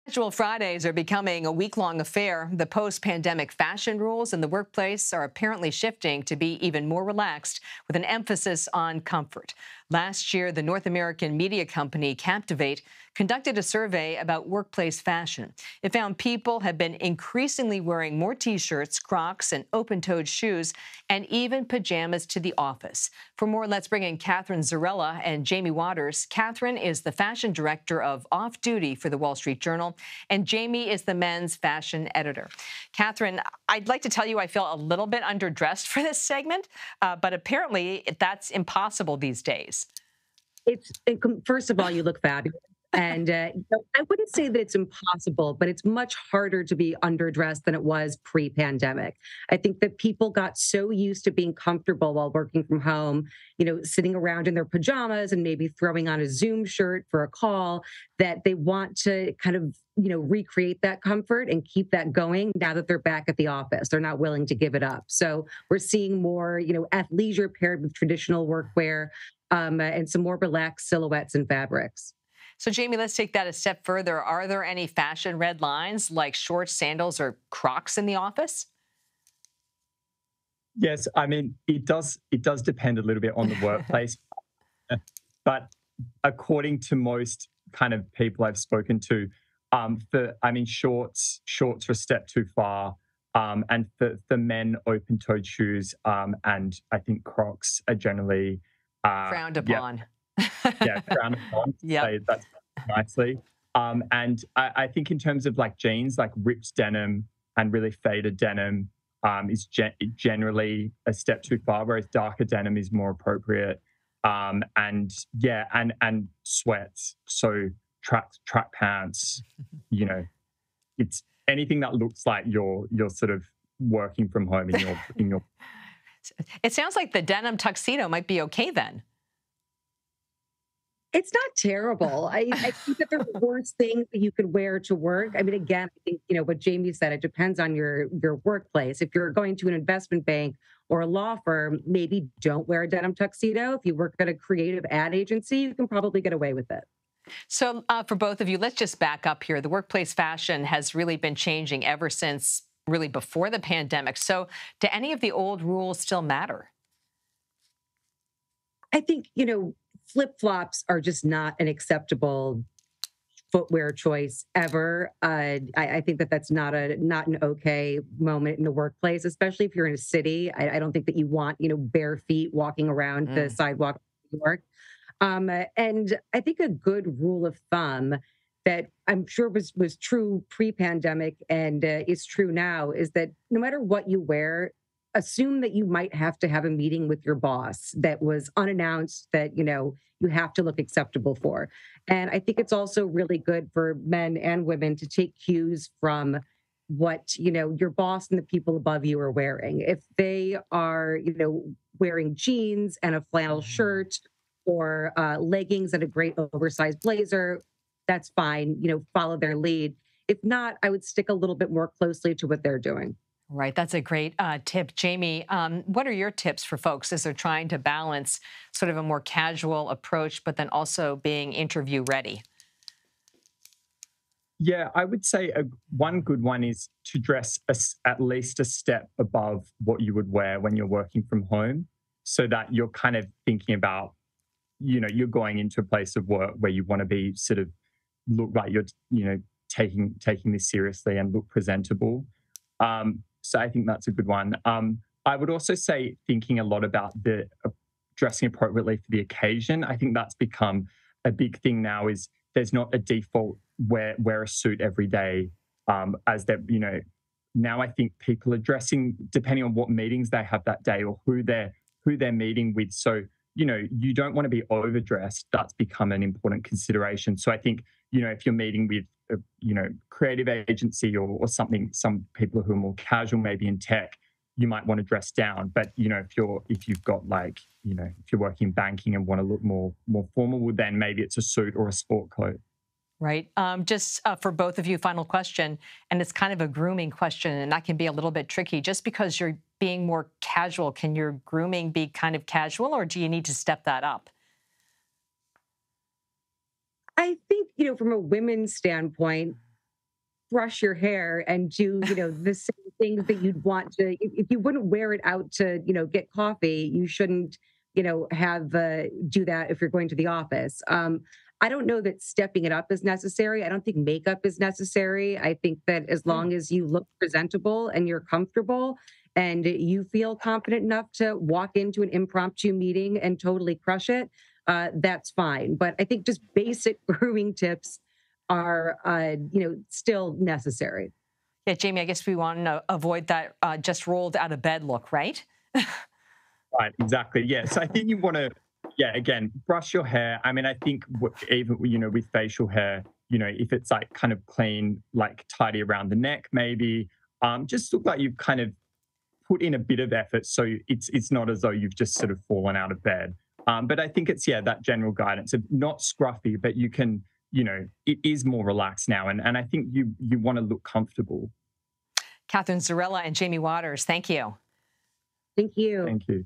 Casual Fridays are becoming a week-long affair. The post-pandemic fashion rules in the workplace are apparently shifting to be even more relaxed, with an emphasis on comfort. Last year, the North American media company Captivate conducted a survey about workplace fashion. It found people have been increasingly wearing more T-shirts, Crocs, and open-toed shoes, and even pajamas to the office. For more, let's bring in Katharine Zarrella and Jamie Waters. Katharine is the fashion director of Off Duty for the Wall Street Journal, and Jamie is the men's fashion editor. Katharine, I'd like to tell you I feel a little bit underdressed for this segment, but apparently that's impossible these days. First of all, you look fabulous. And I wouldn't say that it's impossible, but it's much harder to be underdressed than it was pre-pandemic. I think that people got so used to being comfortable while working from home, sitting around in their pajamas and maybe throwing on a Zoom shirt for a call, that they want to kind of, recreate that comfort and keep that going now that they're back at the office. They're not willing to give it up. So we're seeing more, athleisure paired with traditional workwear, and some more relaxed silhouettes and fabrics. So, Jamie, let's take that a step further. Are there any fashion red lines like shorts, sandals, or Crocs in the office? Yes, I mean, it does depend a little bit on the workplace. But according to most kind of people I've spoken to, shorts are a step too far. And for men, open-toed shoes and I think Crocs are generally frowned upon. Frowned upon. Yeah, that's nicely. And I think in terms of like jeans, like ripped denim and really faded denim is generally a step too far, whereas darker denim is more appropriate. And sweats. So track pants, it's anything that looks like you're sort of working from home in your. It sounds like the denim tuxedo might be okay then. It's not terrible. I think that there's worse things that you could wear to work. I mean, again, I think, what Jamie said, it depends on your workplace. If you're going to an investment bank or a law firm, maybe don't wear a denim tuxedo. If you work at a creative ad agency, you can probably get away with it. So for both of you, let's just back up here. The workplace fashion has really been changing ever since really before the pandemic. So do any of the old rules still matter? I think, flip-flops are just not an acceptable footwear choice ever. I think that that's not an okay moment in the workplace, especially if you're in a city. I don't think that you want, bare feet walking around the sidewalk of New York. And I think a good rule of thumb that I'm sure was true pre-pandemic and is true now is that no matter what you wear, assume that you might have to have a meeting with your boss that was unannounced that, you have to look acceptable for. And I think it's also really good for men and women to take cues from what, your boss and the people above you are wearing. If they are, wearing jeans and a flannel shirt or leggings and a great oversized blazer, that's fine, follow their lead. If not, I would stick a little bit more closely to what they're doing. Right. That's a great tip. Jamie, what are your tips for folks as they're trying to balance sort of a more casual approach, but then also being interview ready? Yeah, I would say one good one is to dress at least a step above what you would wear when you're working from home, so that you're kind of thinking about, you're going into a place of work where you want to be sort of look like you're, taking this seriously and look presentable. So I think that's a good one. I would also say thinking a lot about the dressing appropriately for the occasion. I think that's become a big thing now. Is there's not a default wear a suit every day, as that now I think people are dressing depending on what meetings they have that day or who they're meeting with. So you don't want to be overdressed. That's become an important consideration. So I think if you're meeting with creative agency or something, some people who are more casual, maybe in tech, you might want to dress down. But if you've got if you're working in banking and want to look more formal, well, then maybe it's a suit or a sport coat. Right. Just for both of you, final question, and it's kind of a grooming question, and that can be a little bit tricky. Just because you're being more casual, can your grooming be kind of casual, or do you need to step that up? I think, from a women's standpoint, brush your hair and do, the same things that you'd want to, if you wouldn't wear it out to, get coffee, you shouldn't, have do that if you're going to the office. I don't know that stepping it up is necessary. I don't think makeup is necessary. I think that as long as you look presentable and you're comfortable and you feel confident enough to walk into an impromptu meeting and totally crush it, that's fine. But I think just basic grooming tips are, still necessary. Yeah, Jamie, I guess we want to avoid that just rolled out of bed look, right? Right, exactly. Yeah. So I think you want to, again, brush your hair. I mean, I think even, with facial hair, if it's like kind of clean, like tidy around the neck, maybe just look like you've kind of put in a bit of effort. So it's not as though you've just sort of fallen out of bed. But I think it's, that general guidance of not scruffy, but you can, it is more relaxed now. And I think you want to look comfortable. Katharine Zarrella and Jamie Waters, thank you. Thank you. Thank you.